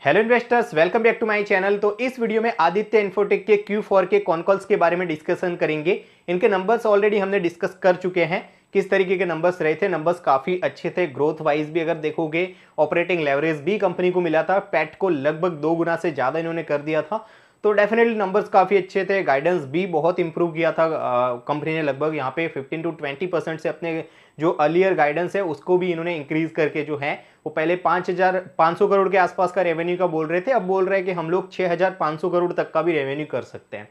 Hello investors, welcome back to my channel. तो इस video में आदित्य इन्फोटेक के Q4 के कॉन कॉल्स के बारे में डिस्कशन करेंगे। इनके नंबर्स ऑलरेडी हमने डिस्कस कर चुके हैं, किस तरीके के नंबर्स रहे थे। नंबर्स काफी अच्छे थे, ग्रोथ वाइज भी अगर देखोगे, ऑपरेटिंग लेवरेज भी कंपनी को मिला था, पैट को लगभग 2 गुना से ज्यादा इन्होंने कर दिया था। तो डेफिनेटली नंबर्स काफी अच्छे थे, गाइडेंस भी बहुत इंप्रूव किया था कंपनी ने। लगभग यहाँ पे 15 to 20% से अपने जो अर्लियर गाइडेंस है उसको भी इन्होंने इंक्रीज करके जो है वो पहले 5,500 करोड़ के आसपास का रेवेन्यू का बोल रहे थे, अब बोल रहे हैं कि हम लोग 6,500 करोड़ तक का भी रेवेन्यू कर सकते हैं।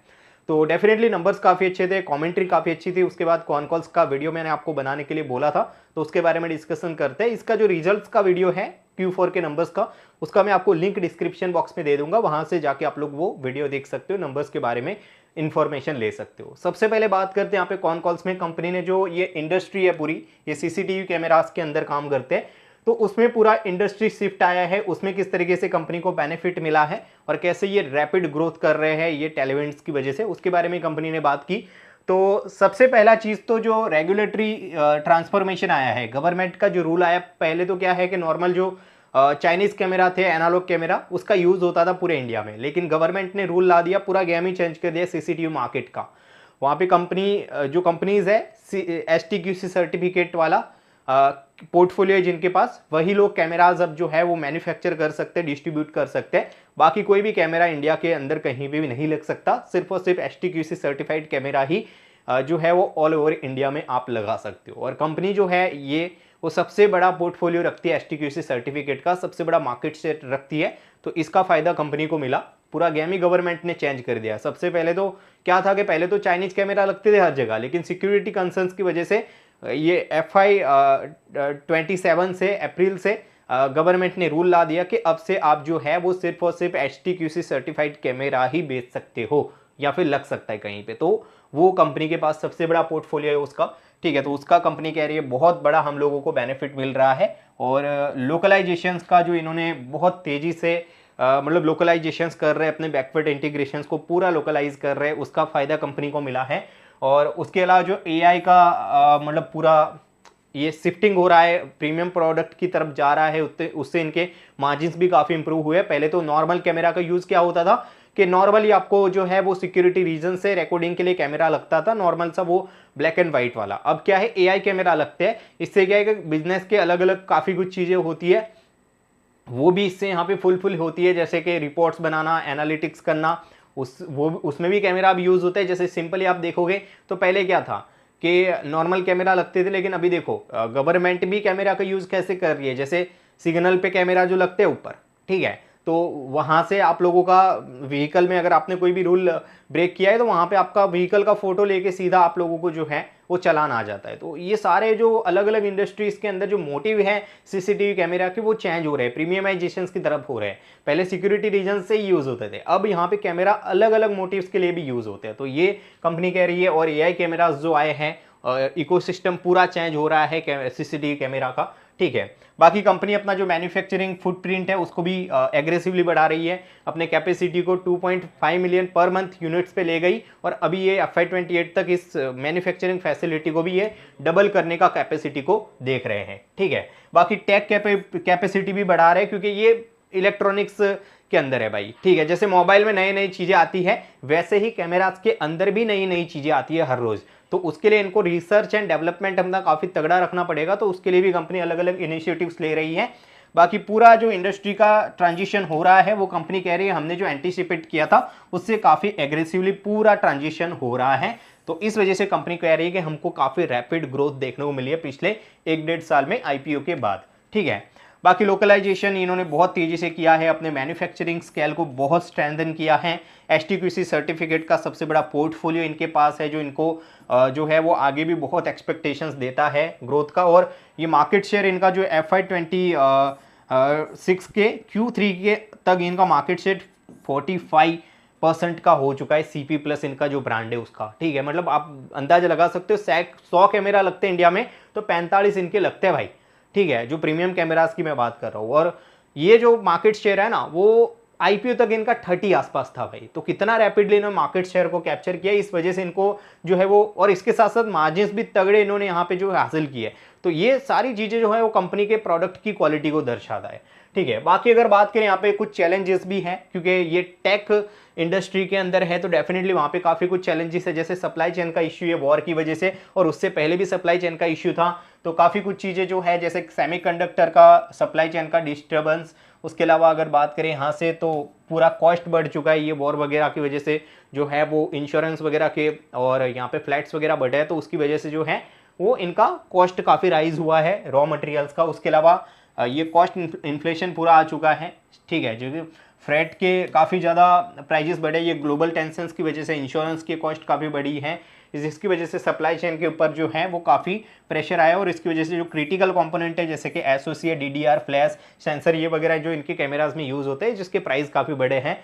तो डेफिनेटली नंबर्स काफी अच्छे थे, कमेंट्री काफी अच्छी थी। उसके बाद कॉन कॉल्स का वीडियो मैंने आपको बनाने के लिए बोला था, तो उसके बारे में डिस्कशन करते हैं। इसका जो रिजल्ट्स का वीडियो है Q4 के नंबर्स का, उसका मैं आपको लिंक डिस्क्रिप्शन बॉक्स में दे दूंगा, वहां से जाके आप लोग वो वीडियो देख सकते हो, नंबर्स के बारे में इंफॉर्मेशन ले सकते हो। सबसे पहले बात करते हैं यहाँ पे कॉन कॉल्स में कंपनी ने जो ये इंडस्ट्री है पूरी, ये सीसीटीवी कैमरास के अंदर काम करते हैं, तो उसमें पूरा इंडस्ट्री शिफ्ट आया है, उसमें किस तरीके से कंपनी को बेनिफिट मिला है और कैसे ये रैपिड ग्रोथ कर रहे हैं ये टेलीविजन की वजह से, उसके बारे में कंपनी ने बात की। तो सबसे पहला चीज तो जो रेगुलेटरी ट्रांसफॉर्मेशन आया है, गवर्नमेंट का जो रूल आया, पहले तो क्या है कि नॉर्मल जो चाइनीज कैमरा थे, एनालॉग कैमरा, उसका यूज होता था पूरे इंडिया में, लेकिन गवर्नमेंट ने रूल ला दिया, पूरा गेम ही चेंज कर दिया सीसीटीवी मार्केट का। वहां पे कंपनी जो कंपनीज है STQC सर्टिफिकेट वाला पोर्टफोलियो जिनके पास, वही लोग कैमराज अब जो है वो मैन्युफैक्चर कर सकते हैं, डिस्ट्रीब्यूट कर सकते हैं। बाकी कोई भी कैमरा इंडिया के अंदर कहीं भी नहीं लग सकता, सिर्फ और सिर्फ STQC सर्टिफाइड कैमरा ही जो है वो ऑल ओवर इंडिया में आप लगा सकते हो। और कंपनी जो है ये वो सबसे बड़ा पोर्टफोलियो रखती है STQC सर्टिफिकेट का, सबसे बड़ा मार्केट शेयर रखती है, तो इसका फायदा कंपनी को मिला। पूरा गेम ही गवर्नमेंट ने चेंज कर दिया। सबसे पहले तो क्या था कि पहले तो चाइनीज कैमरा लगते थे हर जगह, लेकिन सिक्योरिटी कंसर्न्स की वजह से ये FY 27 से अप्रैल से गवर्नमेंट ने रूल ला दिया कि अब से आप जो है वो सिर्फ और सिर्फ STQC सर्टिफाइड कैमरा ही बेच सकते हो या फिर लग सकता है कहीं पे। तो वो कंपनी के पास सबसे बड़ा पोर्टफोलियो है उसका, ठीक है। तो उसका कंपनी कह रही है बहुत बड़ा हम लोगों को बेनिफिट मिल रहा है। और लोकलाइजेशंस का जो इन्होंने बहुत तेजी से मतलब लोकलाइजेशंस कर रहे हैं, अपने बैकवर्ड इंटीग्रेशंस को पूरा लोकलाइज कर रहे हैं, उसका फायदा कंपनी को मिला है। और उसके अलावा जो AI का मतलब पूरा ये शिफ्टिंग हो रहा है, प्रीमियम प्रोडक्ट की तरफ जा रहा है, उससे इनके मार्जिन्स भी काफी इंप्रूव हुए। पहले तो नॉर्मल कैमरा का यूज क्या होता था कि नॉर्मली आपको जो है वो सिक्योरिटी रीजन से रिकॉर्डिंग के लिए कैमरा लगता था, नॉर्मल सा वो ब्लैक एंड व्हाइट वाला। अब क्या है, AI कैमरा लगते हैं। इससे क्या है कि बिजनेस के अलग अलग काफी कुछ चीजें होती है, वो भी इससे यहाँ पे फुल होती है, जैसे कि रिपोर्ट्स बनाना, एनालिटिक्स करना, उसमें भी कैमरा अब यूज होता है। जैसे सिंपली आप देखोगे तो पहले क्या था कि नॉर्मल कैमरा लगते थे, लेकिन अभी देखो गवर्नमेंट भी कैमरा का यूज कैसे कर रही है। जैसे सिग्नल पे कैमरा जो लगते हैं ऊपर, ठीक है, तो वहां से आप लोगों का व्हीकल में अगर आपने कोई भी रूल ब्रेक किया है तो वहां पे आपका व्हीकल का फोटो लेके सीधा आप लोगों को जो है वो चालान आ जाता है। तो ये सारे जो अलग अलग इंडस्ट्रीज के अंदर जो मोटिव है सीसीटीवी कैमरा के, वो चेंज हो रहे हैं, प्रीमियमाइजेशन की तरफ हो रहे हैं। पहले सिक्योरिटी रीजन से ही यूज होते थे, अब यहाँ पे कैमरा अलग अलग मोटिव्स के लिए भी यूज होते हैं। तो ये कंपनी कह रही है। और AI कैमरास जो आए हैं, इकोसिस्टम पूरा चेंज हो रहा है सीसीटीवी कैमरा का, ठीक है। बाकी कंपनी अपना जो मैन्युफैक्चरिंग फुटप्रिंट है उसको भी एग्रेसिवली बढ़ा रही है, अपने कैपेसिटी को 2.5 मिलियन पर मंथ यूनिट्स पे ले गई, और अभी ये FY 28 तक इस मैन्युफैक्चरिंग फैसिलिटी को भी ये डबल करने का कैपेसिटी को देख रहे हैं, ठीक है। बाकी टेक कैपेसिटी भी बढ़ा रहे हैं, क्योंकि ये इलेक्ट्रॉनिक्स के अंदर है भाई, ठीक है। जैसे मोबाइल में नई नई चीजें आती है, वैसे ही कैमरास के अंदर भी नई नई चीजें आती है हर रोज। तो उसके लिए इनको रिसर्च एंड डेवलपमेंट अपना काफी तगड़ा रखना पड़ेगा, तो उसके लिए भी कंपनी अलग अलग इनिशिएटिव्स ले रही है। बाकी पूरा जो इंडस्ट्री का ट्रांजिशन हो रहा है वो कंपनी कह रही है हमने जो एंटीसिपेट किया था उससे काफी एग्रेसिवली पूरा ट्रांजिशन हो रहा है। तो इस वजह से कंपनी कह रही है कि हमको काफी रैपिड ग्रोथ देखने को मिली है पिछले 1-1.5 साल में IPO के बाद, ठीक है। बाकी लोकलाइजेशन इन्होंने बहुत तेजी से किया है, अपने मैन्युफैक्चरिंग स्केल को बहुत स्ट्रेंथन किया है। STQC सर्टिफिकेट का सबसे बड़ा पोर्टफोलियो इनके पास है, जो इनको जो है वो आगे भी बहुत एक्सपेक्टेशंस देता है ग्रोथ का। और ये मार्केट शेयर इनका जो FY 26 के Q3 के तक इनका मार्केट शेयर 45% का हो चुका है। CP प्लस इनका जो ब्रांड है उसका, ठीक है। मतलब आप अंदाजा लगा सकते हो, 100 कैमरा लगते हैं इंडिया में तो 45 इनके लगते हैं भाई, ठीक है, जो प्रीमियम कैमरास की मैं बात कर रहा हूँ। और ये जो मार्केट शेयर है ना, वो आईपीओ तक इनका 30 आसपास था भाई। तो कितना रैपिडली इन्होंने मार्केट शेयर को कैप्चर किया, इस वजह से इनको जो है वो, और इसके साथ साथ मार्जिन्स भी तगड़े इन्होंने यहाँ पे जो हासिल किए। तो ये सारी चीजें जो है वो कंपनी के प्रोडक्ट की क्वालिटी को दर्शाता है, ठीक है। बाकी अगर बात करें यहाँ पे कुछ चैलेंजेस भी हैं, क्योंकि ये टेक इंडस्ट्री के अंदर है, तो डेफिनेटली वहाँ पे काफ़ी कुछ चैलेंजेस है, जैसे सप्लाई चेन का इश्यू है वॉर की वजह से, और उससे पहले भी सप्लाई चेन का इश्यू था। तो काफ़ी कुछ चीज़ें जो है, जैसे सेमीकंडक्टर का सप्लाई चेन का डिस्टर्बेंस, उसके अलावा अगर बात करें यहाँ से तो पूरा कॉस्ट बढ़ चुका है ये वॉर वगैरह की वजह से, जो है वो इंश्योरेंस वगैरह के, और यहाँ पे फ्लैट्स वगैरह बढ़े हैं, तो उसकी वजह से जो है वो इनका कॉस्ट काफ़ी राइज हुआ है रॉ मटेरियल्स का। उसके अलावा ये कॉस्ट इन्फ्लेशन पूरा आ चुका है, ठीक है, जो कि फ्रेट के काफ़ी ज़्यादा प्राइजेस बढ़े, ये ग्लोबल टेंशंस की वजह से इंश्योरेंस की कॉस्ट काफ़ी बढ़ी है, जिसकी वजह से सप्लाई चेन के ऊपर जो है वो काफ़ी प्रेशर आया, और इसकी वजह से जो क्रिटिकल कंपोनेंट है जैसे कि एसओसी, डीडीआर, फ्लैश, सेंसर, ये वगैरह जो इनके कैमराज में यूज़ होते हैं, जिसके प्राइस काफ़ी बड़े हैं।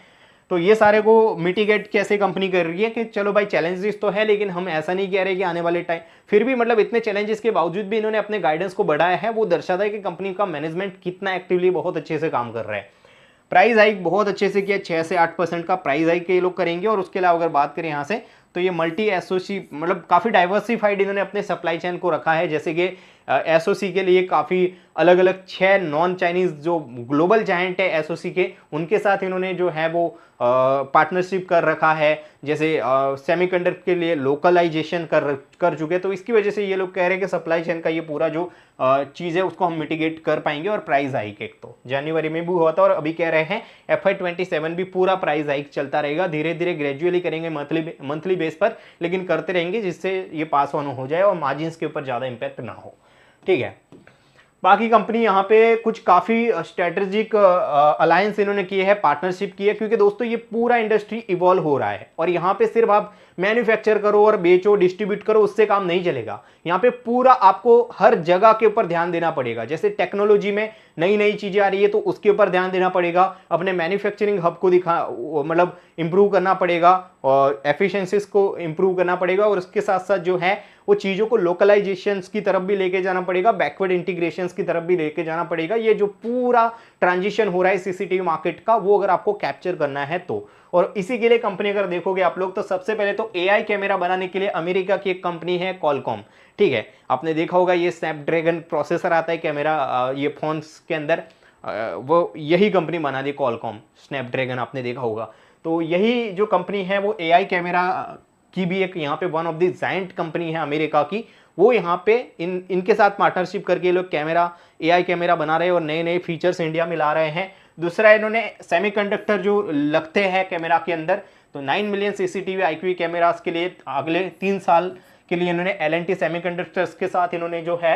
तो ये सारे को मिटिगेट कैसे कंपनी कर रही है कि चलो भाई चैलेंजेस तो है, लेकिन हम ऐसा नहीं कह रहे कि आने वाले टाइम, फिर भी मतलब इतने चैलेंजेस के बावजूद भी इन्होंने अपने गाइडेंस को बढ़ाया है, वो दर्शाता है कि कंपनी का मैनेजमेंट कितना एक्टिवली बहुत अच्छे से काम कर रहा है। प्राइस हाइक बहुत अच्छे से किया, 6 से 8% का प्राइस हाइक ये लोग करेंगे। और उसके अलावा अगर बात करें यहाँ से, तो ये मल्टी एसओसी, मतलब काफ़ी डाइवर्सिफाइड इन्होंने अपने सप्लाई चेन को रखा है, जैसे कि एसओसी के लिए काफ़ी अलग अलग 6 नॉन चाइनीज़ जो ग्लोबल जायंट है एसओसी के, उनके साथ इन्होंने जो है वो पार्टनरशिप कर रखा है, जैसे सेमीकंडक्टर के लिए लोकलाइजेशन कर चुके। तो इसकी वजह से ये लोग कह रहे हैं कि सप्लाई चेन का ये पूरा जो चीज़ है उसको हम मिटिगेट कर पाएंगे। और प्राइस हाइक एक तो जनवरी में भी हुआ था, और अभी कह रहे हैं FY27 भी पूरा प्राइस हाइक चलता रहेगा, धीरे धीरे ग्रेजुअली करेंगे मंथली बेस पर, लेकिन करते रहेंगे जिससे ये पास ऑन हो जाए और मार्जिन्स के ऊपर ज़्यादा इंपैक्ट ना हो, ठीक है। बाकी कंपनी यहाँ पे कुछ काफ़ी स्ट्रेटेजिक अलायंस इन्होंने किए हैं, पार्टनरशिप की है, क्योंकि दोस्तों ये पूरा इंडस्ट्री इवॉल्व हो रहा है, और यहाँ पे सिर्फ आप मैन्युफैक्चर करो और बेचो, डिस्ट्रीब्यूट करो, उससे काम नहीं चलेगा। यहाँ पे पूरा आपको हर जगह के ऊपर ध्यान देना पड़ेगा। जैसे टेक्नोलॉजी में नई नई चीज़ें आ रही है तो उसके ऊपर ध्यान देना पड़ेगा, अपने मैन्युफैक्चरिंग हब को मतलब इंप्रूव करना पड़ेगा, और एफिशिएंसीज को इंप्रूव करना पड़ेगा, और उसके साथ साथ जो है वो चीज़ों को लोकलाइजेशंस की तरफ भी लेके जाना पड़ेगा, बैकवर्ड इंटीग्रेशंस की तरफ भी लेके जाना पड़ेगा। ये जो पूरा ट्रांजिशन हो रहा है सीसीटीवी मार्केट का, वो अगर आपको कैप्चर करना है तो। और इसी के लिए कंपनी अगर देखोगे आप लोग, तो सबसे पहले तो एआई कैमरा बनाने के लिए अमेरिका की एक कंपनी है कॉलकॉम, ठीक है। आपने देखा होगा ये स्नैपड्रैगन प्रोसेसर आता है कैमरा ये फोन्स के अंदर, वो यही कंपनी बना दी कॉलकॉम, स्नैपड्रैगन आपने देखा होगा। तो यही जो कंपनी है वो एआई कैमरा की भी एक यहाँ पे one of the giant company है अमेरिका की, वो यहाँ पे इनके साथ पार्टनरशिप करके लोग कैमरा, एआई कैमरा बना रहे हैं और नए नए फीचर्स इंडिया में ला रहे हैं। दूसरा, इन्होंने सेमीकंडक्टर जो लगते हैं कैमरा के अंदर, तो 9 मिलियन सीसीटीवी IQ कैमरास के लिए अगले 3 साल के लिए इन्होंने L&T सेमीकंडक्टर्स के साथ इन्होंने जो है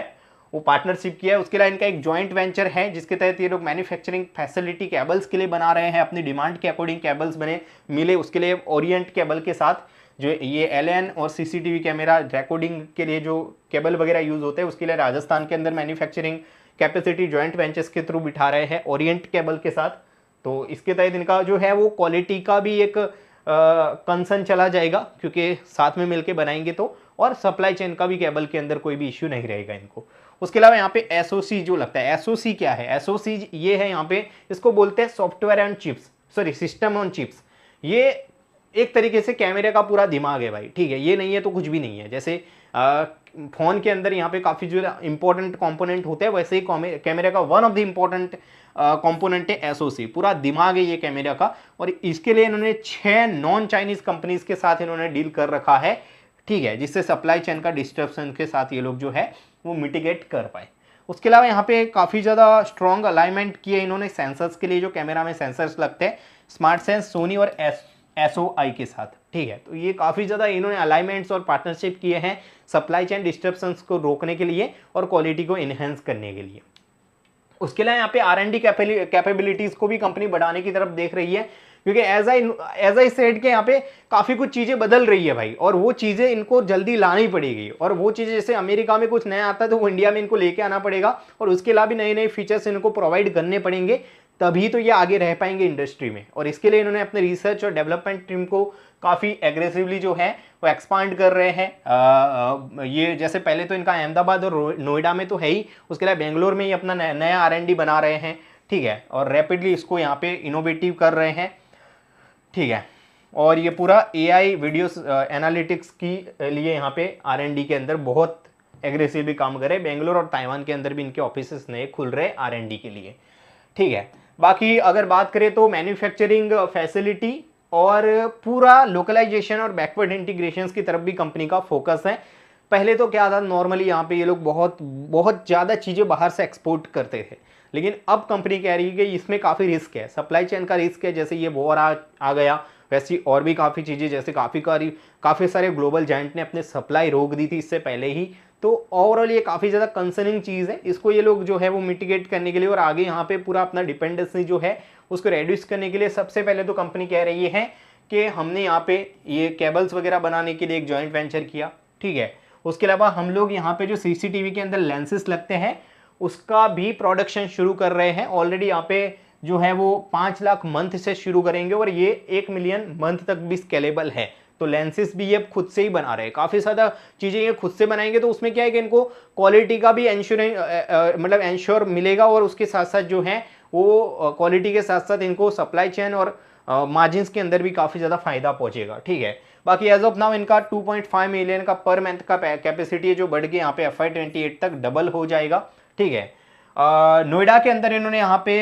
वो पार्टनरशिप किया है। उसके अलावा इनका एक जॉइंट वेंचर है जिसके तहत ये लोग मैन्युफैक्चरिंग फैसिलिटी केबल्स के लिए बना रहे हैं, अपनी डिमांड के अकॉर्डिंग केबल्स बने मिले, उसके लिए ओरिएंट केबल के साथ जो ये LN और CCTV कैमरा रिकॉर्डिंग के लिए जो केबल वगैरह यूज होते हैं, उसके लिए राजस्थान के अंदर मैन्युफैक्चरिंग कैपेसिटी जॉइंट वेंचर्स के थ्रू बिठा रहे हैं ओरिएंट केबल के साथ। तो इसके तहत इनका जो है वो क्वालिटी का भी एक कंसर्न चला जाएगा, क्योंकि साथ में मिलके बनाएंगे तो, और सप्लाई चेन का भी केबल के अंदर कोई भी इश्यू नहीं रहेगा इनको। उसके अलावा यहाँ पे SOC जो लगता है, SOC क्या है? SOC ये है यहाँ पे, इसको बोलते हैं software and chips, sorry system on chips. ये एक तरीके से कैमरे का पूरा दिमाग है भाई, ठीक है। ये नहीं है तो कुछ भी नहीं है। जैसे फोन के अंदर यहाँ पे काफ़ी जो इंपॉर्टेंट कंपोनेंट होते हैं, वैसे ही कैमरे का one of the important component है SOC, पूरा दिमाग है ये कैमरा का। और इसके लिए इन्होंने 6 नॉन चाइनीज कंपनीज के साथ इन्होंने डील कर रखा है, ठीक है, जिससे सप्लाई चेन का डिस्ट्रप्शन के साथ ये लोग जो है वो मिटिगेट कर पाए। उसके अलावा यहाँ पे काफ़ी ज़्यादा स्ट्रॉन्ग अलाइनमेंट किए इन्होंने सेंसर्स के लिए, जो कैमरा में सेंसर्स लगते हैं स्मार्ट सेंस, सोनी और SOI के साथ, ठीक है। तो ये काफ़ी ज़्यादा इन्होंने अलाइनमेंट्स और पार्टनरशिप किए हैं सप्लाई चेन डिस्ट्रप्शंस को रोकने के लिए और क्वालिटी को इन्हेंस करने के लिए। उसके लिए यहाँ पे R&D कैपेबिलिटीज़ को भी कंपनी बढ़ाने की तरफ देख रही है, क्योंकि एज आई सेड के यहाँ पे काफ़ी कुछ चीज़ें बदल रही है भाई, और वो चीज़ें इनको जल्दी लानी पड़ेगी। और वो चीज़ें जैसे अमेरिका में कुछ नया आता है तो वो इंडिया में इनको लेके आना पड़ेगा, और उसके अलावा भी नए नए फीचर्स इनको प्रोवाइड करने पड़ेंगे, तभी तो ये आगे रह पाएंगे इंडस्ट्री में। और इसके लिए इन्होंने अपने रिसर्च और डेवलपमेंट टीम को काफ़ी एग्रेसिवली जो है वो एक्सपांड कर रहे हैं। ये जैसे पहले तो इनका अहमदाबाद और नोएडा में तो है ही, उसके अलावा बेंगलोर में ही अपना नया R&D बना रहे हैं, ठीक है, और रैपिडली इसको यहाँ पे इनोवेटिव कर रहे हैं, ठीक है। और ये पूरा AI वीडियोस एनालिटिक्स की लिए यहाँ पे R&D के अंदर बहुत एग्रेसिवली काम करे। बेंगलोर और ताइवान के अंदर भी इनके ऑफिसेस नए खुल रहे R&D के लिए, ठीक है। बाकी अगर बात करें तो मैन्युफैक्चरिंग फैसिलिटी और पूरा लोकलाइजेशन और बैकवर्ड इंटीग्रेशन की तरफ भी कंपनी का फोकस है। पहले तो क्या था, नॉर्मली यहाँ पे ये लोग बहुत बहुत ज़्यादा चीज़ें बाहर से एक्सपोर्ट करते थे, लेकिन अब कंपनी कह रही है कि इसमें काफ़ी रिस्क है, सप्लाई चेन का रिस्क है। जैसे ये वॉर आ गया, वैसी और भी काफ़ी चीज़ें, जैसे काफ़ी सारे ग्लोबल जायंट ने अपने सप्लाई रोक दी थी इससे पहले ही। तो ओवरऑल ये काफ़ी ज़्यादा कंसर्निंग चीज़ है। इसको ये लोग जो है वो मिटिगेट करने के लिए और आगे यहाँ पे पूरा अपना डिपेंडेंसी जो है उसको रेड्यूस करने के लिए सबसे पहले तो कंपनी कह रही है कि हमने यहाँ पे ये केबल्स वगैरह बनाने के लिए एक जॉइंट वेंचर किया, ठीक है। उसके अलावा हम लोग यहाँ पे जो CCTV के अंदर लेंसेस लगते हैं उसका भी प्रोडक्शन शुरू कर रहे हैं। ऑलरेडी यहाँ पे जो है वो 5 लाख मंथ से शुरू करेंगे और ये 1 मिलियन मंथ तक भी स्केलेबल है। तो लेंसेस भी ये खुद से ही बना रहे हैं, काफ़ी ज़्यादा चीज़ें ये खुद से बनाएंगे। तो उसमें क्या है कि इनको क्वालिटी का भी एंश्योर मिलेगा और उसके साथ साथ जो है वो क्वालिटी के साथ साथ इनको सप्लाई चेन और मार्जिन्स के अंदर भी काफ़ी ज़्यादा फायदा पहुंचेगा, ठीक है। बाकी एज ऑफ नाउ इनका 2.5 मिलियन का पर मंथ का कैपेसिटी है, जो बढ़ के यहाँ पे FY 28 तक डबल हो जाएगा, ठीक है। नोएडा के अंदर इन्होंने यहाँ पे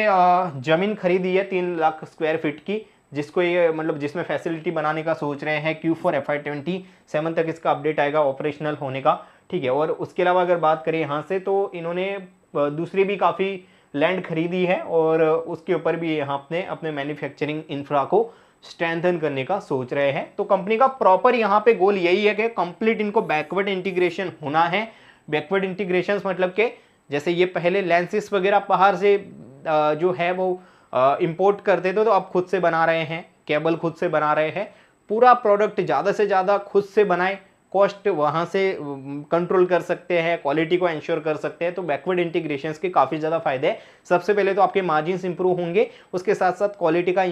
जमीन खरीदी है 3 लाख स्क्वायर फीट की, जिसको ये जिसमें फैसिलिटी बनाने का सोच रहे हैं। Q4 FY 27 तक इसका अपडेट आएगा ऑपरेशनल होने का, ठीक है। और उसके अलावा अगर बात करें यहाँ से तो इन्होंने दूसरी भी काफ़ी लैंड खरीदी है और उसके ऊपर भी यहाँ अपने मैन्युफैक्चरिंग इंफ्रा को स्ट्रेंथन करने का सोच रहे हैं। तो कंपनी का प्रॉपर यहाँ पे गोल यही है कि कंप्लीट इनको बैकवर्ड इंटीग्रेशन होना है। बैकवर्ड इंटीग्रेशन मतलब के जैसे ये पहले लेंसेस वगैरह बाहर से जो है वो इंपोर्ट करते थे, तो अब खुद से बना रहे हैं, केबल खुद से बना रहे हैं, पूरा प्रोडक्ट ज़्यादा से ज़्यादा खुद से बनाए, कॉस्ट वहाँ से कंट्रोल कर सकते हैं, क्वालिटी को इंश्योर कर सकते हैं। तो बैकवर्ड इंटीग्रेशंस के काफ़ी ज़्यादा फायदे हैं। सबसे पहले तो आपके मार्जिन्स इंप्रूव होंगे, उसके साथ साथ क्वालिटी का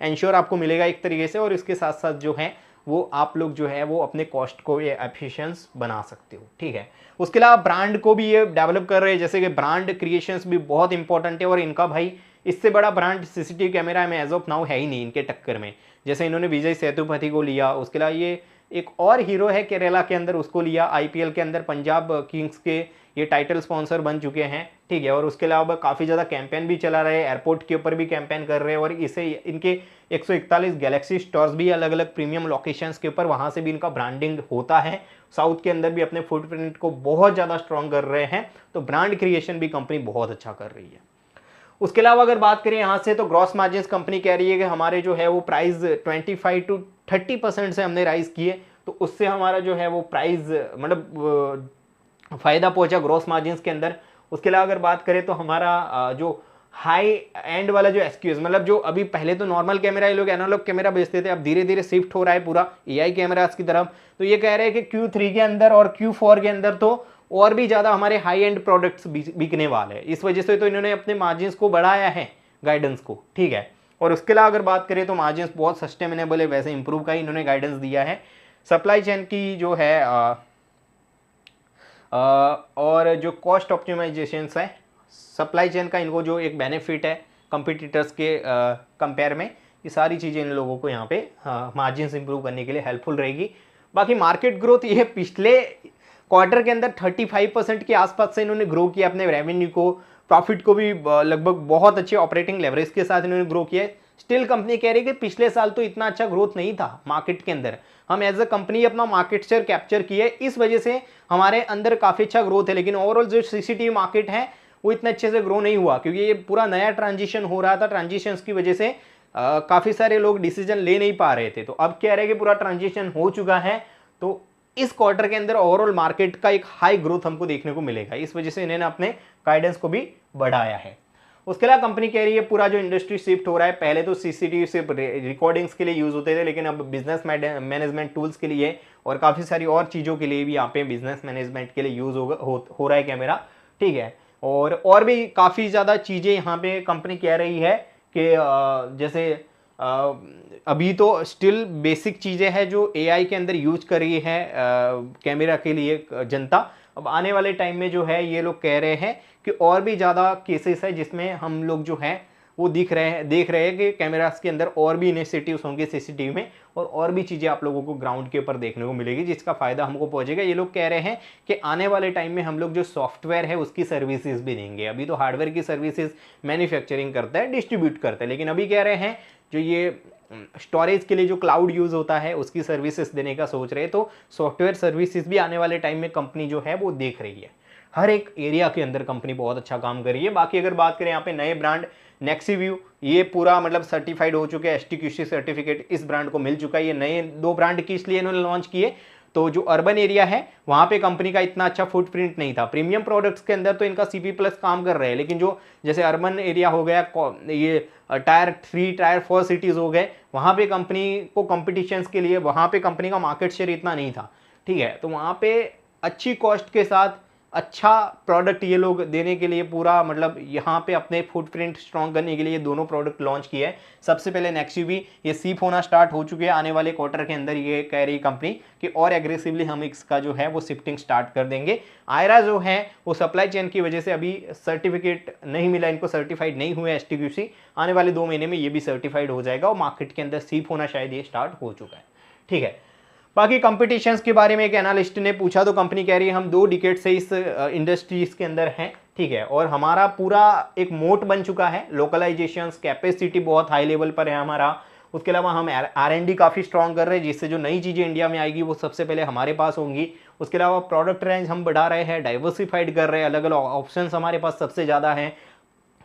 इंश्योर आपको मिलेगा एक तरीके से, और इसके साथ साथ जो है वो आप लोग जो है वो अपने कॉस्ट को ये एफिशिएंस बना सकते हो, ठीक है। उसके अलावा ब्रांड को भी ये डेवलप कर रहे हैं, जैसे कि ब्रांड क्रिएशंस भी बहुत इंपॉर्टेंट है। और इनका भाई इससे बड़ा ब्रांड CCTV कैमरा में एज ऑफ नाउ है ही नहीं इनके टक्कर में। जैसे इन्होंने विजय सेतुपति को लिया, उसके अलावा ये एक और हीरो है केरला के अंदर, उसको लिया। IPL के अंदर पंजाब किंग्स के ये टाइटल स्पॉन्सर बन चुके हैं, ठीक है। और उसके अलावा काफ़ी ज़्यादा कैंपेन भी चला रहे हैं, एयरपोर्ट के ऊपर भी कैंपेन कर रहे हैं। और इसे इनके 141 गैलेक्सी स्टोर्स भी अलग अलग प्रीमियम लोकेशंस के ऊपर, वहाँ से भी इनका ब्रांडिंग होता है। साउथ के अंदर भी अपने फुटप्रिंट को बहुत ज़्यादा स्ट्रॉन्ग कर रहे हैं। तो ब्रांड क्रिएशन भी कंपनी बहुत अच्छा कर रही है। उसके अलावा अगर बात करें यहाँ से तो ग्रॉस मार्जिन्स कंपनी कह रही है कि हमारे जो है वो प्राइस 25 to 30% से हमने राइज किए, तो उससे हमारा जो है वो प्राइस फ़ायदा पहुंचा ग्रॉस मार्जिन्स के अंदर। उसके अलावा अगर बात करें तो हमारा जो हाई एंड वाला जो SQS जो अभी पहले तो नॉर्मल कैमरा ये लोग एनालॉग कैमरा बेचते थे, अब धीरे धीरे शिफ्ट हो रहा है पूरा AI कैमरास की तरफ। तो ये कह रहे हैं कि Q3 के अंदर और Q4 के अंदर तो और भी ज़्यादा हमारे हाई एंड प्रोडक्ट्स बिकने वाले हैं। इस वजह से तो इन्होंने अपने मार्जिन्स को बढ़ाया है, गाइडेंस को, ठीक है। और उसके अलावा अगर बात करें तो मार्जिन्स बहुत सस्टेनेबल है, वैसे इंप्रूव का ही इन्होंने गाइडेंस दिया है। सप्लाई चेन की जो है और जो कॉस्ट ऑप्टिमाइजेशंस है, सप्लाई चेन का इनको जो एक बेनिफिट है कंपटीटर्स के कंपेयर में, ये सारी चीज़ें इन लोगों को यहाँ पे मार्जिन्स इंप्रूव करने के लिए हेल्पफुल रहेगी। बाकी मार्केट ग्रोथ ये पिछले क्वार्टर के अंदर 35% के आसपास से इन्होंने ग्रो किया अपने रेवेन्यू को, प्रॉफिट को भी लगभग बहुत अच्छे ऑपरेटिंग लेवरेज के साथ इन्होंने ग्रो किया है। स्टिल कंपनी कह रही है कि पिछले साल तो इतना अच्छा ग्रोथ नहीं था मार्केट के अंदर, हम एज अ कंपनी अपना मार्केट शेयर कैप्चर किए, इस वजह से हमारे अंदर काफ़ी अच्छा ग्रोथ है। लेकिन ओवरऑल जो CCTV मार्केट है वो इतने अच्छे से ग्रो नहीं हुआ, क्योंकि ये पूरा नया ट्रांजिशन हो रहा था। ट्रांजिशंस की वजह से काफ़ी सारे लोग डिसीजन ले नहीं पा रहे थे। तो अब कह रहे हैं कि पूरा ट्रांजिशन हो चुका है, तो इस क्वार्टर के अंदर ओवरऑल मार्केट का एक हाई ग्रोथ हमको देखने को मिलेगा। इस वजह से इन्होंने अपने गाइडेंस को भी बढ़ाया है। उसके अलावा कंपनी कह रही है पूरा जो इंडस्ट्री शिफ्ट हो रहा है, पहले तो CCTV सिर्फ रिकॉर्डिंग्स के लिए यूज होते थे, लेकिन अब बिजनेस मैनेजमेंट टूल्स के लिए और काफ़ी सारी और चीज़ों के लिए भी यहाँ पे बिजनेस मैनेजमेंट के लिए यूज हो रहा है कैमरा, ठीक है। और भी काफ़ी ज़्यादा चीज़ें यहाँ पे कंपनी कह रही है कि जैसे अभी तो स्टिल बेसिक चीज़ें हैं जो AI के अंदर यूज कर रही है कैमरा के लिए जनता। अब आने वाले टाइम में जो है ये लोग कह रहे हैं कि और भी ज़्यादा केसेस है जिसमें हम लोग जो है वो देख रहे हैं कि कैमरास के अंदर और भी इनिशिएटिव्स होंगे सीसीटीवी में, और भी चीज़ें आप लोगों को ग्राउंड के ऊपर देखने को मिलेगी जिसका फ़ायदा हमको पहुंचेगा। ये लोग कह रहे हैं कि आने वाले टाइम में हम लोग जो सॉफ्टवेयर है उसकी सर्विसेज भी देंगे। अभी तो हार्डवेयर की सर्विसेज मैन्युफैक्चरिंग करता है, डिस्ट्रीब्यूट करता है, लेकिन अभी कह रहे हैं जो ये स्टोरेज के लिए जो क्लाउड यूज़ होता है उसकी सर्विसेज देने का सोच रहे हैं। तो सॉफ्टवेयर सर्विसेज भी आने वाले टाइम में कंपनी जो है वो देख रही है। हर एक एरिया के अंदर कंपनी बहुत अच्छा काम कर रही है। बाकी अगर बात करें यहाँ पे नए ब्रांड नेक्सीव्यू, ये पूरा मतलब सर्टिफाइड हो चुके हैं, STQC सर्टिफिकेट इस ब्रांड को मिल चुका है। ये नए 2 ब्रांड की इसलिए इन्होंने लॉन्च किए, तो जो अर्बन एरिया है वहाँ पे कंपनी का इतना अच्छा फुटप्रिंट नहीं था। प्रीमियम प्रोडक्ट्स के अंदर तो इनका CP+ काम कर रहे हैं, लेकिन जो जैसे अर्बन एरिया हो गया, ये टायर 3 टायर 4 सिटीज़ हो गए, वहाँ पे कंपनी को कॉम्पिटिशन्स के लिए वहाँ पे कंपनी का मार्केट शेयर इतना नहीं था, ठीक है। तो वहाँ पे अच्छी कॉस्ट के साथ अच्छा प्रोडक्ट ये लोग देने के लिए पूरा मतलब यहाँ पे अपने फुटप्रिंट स्ट्रॉन्ग करने के लिए ये दोनों प्रोडक्ट लॉन्च किए हैं। सबसे पहले नेक्सीवी, ये शिप होना स्टार्ट हो चुके हैं आने वाले क्वार्टर के अंदर। ये कह रही कंपनी कि और एग्रेसिवली हम इसका जो है वो शिफ्टिंग स्टार्ट कर देंगे। आयरा जो है वो सप्लाई चेन की वजह से अभी सर्टिफिकेट नहीं मिला, इनको सर्टिफाइड नहीं हुए STQC। आने वाले 2 महीने में ये भी सर्टिफाइड हो जाएगा और मार्केट के अंदर शिप होना शायद ये स्टार्ट हो चुका है, ठीक है। बाकी कंपटीशंस के बारे में एक एनालिस्ट ने पूछा तो कंपनी कह रही है हम 2 डिकेड से इस इंडस्ट्रीज के अंदर हैं, ठीक है, और हमारा पूरा एक मोट बन चुका है। लोकलाइजेशंस, कैपेसिटी बहुत हाई लेवल पर है हमारा। उसके अलावा हम R&D काफ़ी स्ट्रॉन्ग कर रहे हैं, जिससे जो नई चीज़ें इंडिया में आएगी वो सबसे पहले हमारे पास होंगी। उसके अलावा प्रोडक्ट रेंज हम बढ़ा रहे हैं, डाइवर्सिफाइड कर रहे हैं, अलग अलग ऑप्शंस हमारे पास सबसे ज़्यादा हैं।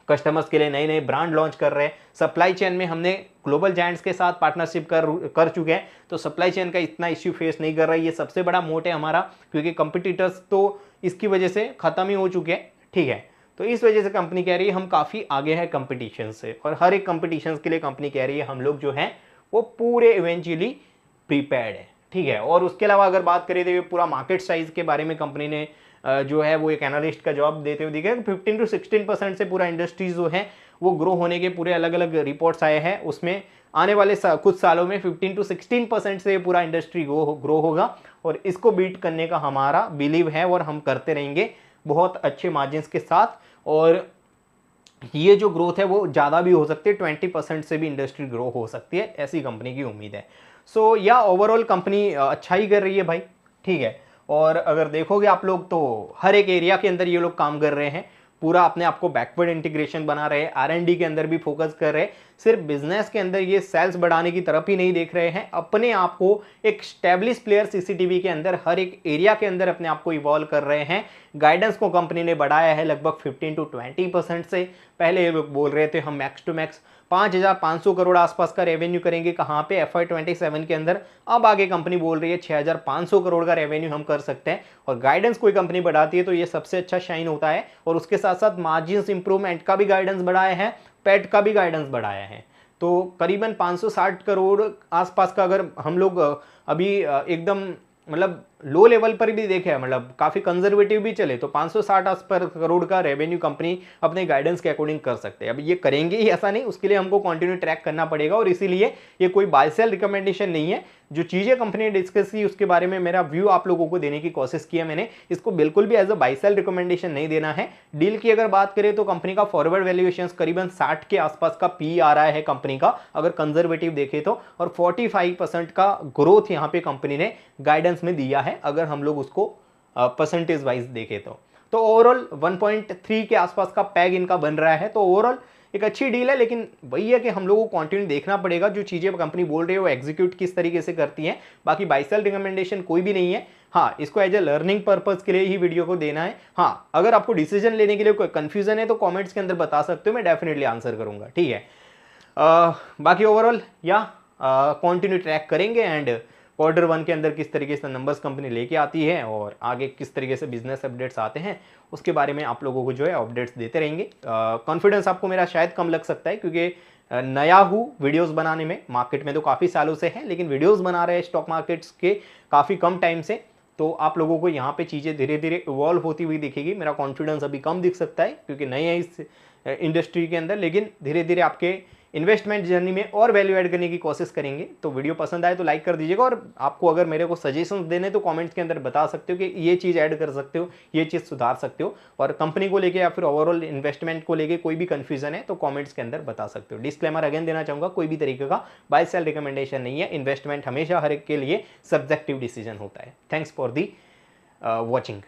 कस्टमर्स के लिए नए नए ब्रांड लॉन्च कर रहे हैं। सप्लाई चेन में हमने ग्लोबल जायंट्स के साथ पार्टनरशिप कर चुके हैं, तो सप्लाई चेन का इतना इश्यू फेस नहीं कर रहा है। ये सबसे बड़ा मोट है हमारा, क्योंकि कंपटीटर्स तो इसकी वजह से ख़त्म ही हो चुके हैं, ठीक है। तो इस वजह से कंपनी कह रही है हम काफ़ी आगे हैं कंपटीशन से, और हर एक कंपटीशन के लिए कंपनी कह रही है हम लोग जो हैं वो पूरे इवेंचुअली प्रीपेयर्ड है, ठीक है। और उसके अलावा अगर बात करें तो ये पूरा मार्केट साइज के बारे में कंपनी ने जो है वो एक एनालिस्ट का जवाब देते हुए दिखे 15 से 16% से पूरा इंडस्ट्रीज जो है वो ग्रो होने के पूरे अलग अलग रिपोर्ट्स आए हैं। उसमें आने वाले कुछ सालों में 15 से 16% से पूरा इंडस्ट्री ग्रो होगा, और इसको बीट करने का हमारा बिलीव है और हम करते रहेंगे बहुत अच्छे मार्जिन्स के साथ। और ये जो ग्रोथ है वो ज़्यादा भी हो सकती है, 20% से भी इंडस्ट्री ग्रो हो सकती है, ऐसी कंपनी की उम्मीद है। सो या ओवरऑल कंपनी अच्छा ही कर रही है भाई, ठीक है। और अगर देखोगे आप लोग तो हर एक एरिया के अंदर ये लोग काम कर रहे हैं, पूरा अपने आप को बैकवर्ड इंटीग्रेशन बना रहे हैं, R&D के अंदर भी फोकस कर रहे हैं। सिर्फ बिजनेस के अंदर ये सेल्स बढ़ाने की तरफ ही नहीं देख रहे हैं, अपने आप को एक स्टैब्लिश प्लेयर CCTV के अंदर हर एक एरिया के अंदर अपने आप को इवॉल्व कर रहे हैं। गाइडेंस को कंपनी ने बढ़ाया है लगभग 15 से 20% से। पहले ये लोग बोल रहे थे हम मैक्स टू मैक्स 5,500 करोड़ आसपास का रेवेन्यू करेंगे, कहाँ पे FY27 के अंदर। अब आगे कंपनी बोल रही है 6,500 करोड़ का रेवेन्यू हम कर सकते हैं। और गाइडेंस कोई कंपनी बढ़ाती है तो ये सबसे अच्छा शाइन होता है। और उसके साथ साथ मार्जिन्स इंप्रूवमेंट का भी गाइडेंस बढ़ाया है, पैट का भी गाइडेंस बढ़ाया है। तो करीबन 560 करोड़ आसपास का अगर हम लोग अभी एकदम मतलब लो लेवल पर भी देखे, मतलब काफ़ी कंजर्वेटिव भी चले, तो 560 करोड़ का रेवेन्यू कंपनी अपने गाइडेंस के अकॉर्डिंग कर सकते हैं। अब ये करेंगे ही ऐसा नहीं, उसके लिए हमको कंटिन्यू ट्रैक करना पड़ेगा। और इसीलिए ये कोई बाय सेल रिकमेंडेशन नहीं है। जो चीज़ें कंपनी ने डिस्कस की उसके बारे में मेरा व्यू आप लोगों को देने की कोशिश की है मैंने। इसको बिल्कुल भी as a buy sell recommendation नहीं देना है। डील की अगर बात करें तो कंपनी का फॉरवर्ड वैल्यूएशन करीबन 60 के आसपास का पी आ रहा है कंपनी का, अगर कंजर्वेटिव देखे तो। और 45% का ग्रोथ यहाँ पे कंपनी ने गाइडेंस में दिया है, अगर हम लोग उसको परसेंटेज वाइज देखें तो ओवरऑल 1.3 के आसपास का पैग इनका बन रहा है। तो ओवरऑल एक अच्छी डील है, लेकिन वही है कि हम लोगों को कंटिन्यू देखना पड़ेगा जो चीज़ें कंपनी बोल रही है वो एग्जीक्यूट किस तरीके से करती है। बाकी बाय सेल रिकमेंडेशन कोई भी नहीं है। हाँ, इसको एज ए लर्निंग पर्पज के लिए ही वीडियो को देना है। हाँ, अगर आपको डिसीजन लेने के लिए कोई कंफ्यूजन है तो कॉमेंट्स के अंदर बता सकते हो, मैं डेफिनेटली आंसर करूंगा, ठीक है। बाकी ओवरऑल या कंटिन्यू ट्रैक करेंगे एंड Q1 के अंदर किस तरीके से नंबर्स कंपनी लेके आती है और आगे किस तरीके से बिजनेस अपडेट्स आते हैं उसके बारे में आप लोगों को जो है अपडेट्स देते रहेंगे। कॉन्फिडेंस आपको मेरा शायद कम लग सकता है क्योंकि नया हूँ वीडियोस बनाने में, मार्केट में तो काफ़ी सालों से है, लेकिन वीडियोस बना रहे हैं स्टॉक मार्केट्स के काफ़ी कम टाइम से, तो आप लोगों को यहाँ पे चीज़ें धीरे धीरे इवॉल्व होती हुई दिखेगी। मेरा कॉन्फिडेंस अभी कम दिख सकता है क्योंकि नए है इस इंडस्ट्री के अंदर, लेकिन धीरे धीरे आपके इन्वेस्टमेंट जर्नी में और वैल्यू ऐड करने की कोशिश करेंगे। तो वीडियो पसंद आए तो लाइक कर दीजिएगा, और आपको अगर मेरे को सजेशंस देने तो कमेंट्स के अंदर बता सकते हो कि ये चीज़ ऐड कर सकते हो, ये चीज़ सुधार सकते हो। और कंपनी को लेके या फिर ओवरऑल इन्वेस्टमेंट को लेके कोई भी कंफ्यूजन है तो कमेंट्स के अंदर बता सकते हो। डिस्क्लेमर अगेन देना चाहूँगा, कोई भी तरीके का बाय सेल रिकमेंडेशन नहीं है। इन्वेस्टमेंट हमेशा हर एक के लिए सब्जेक्टिव डिसीजन होता है। Thanks for the watching.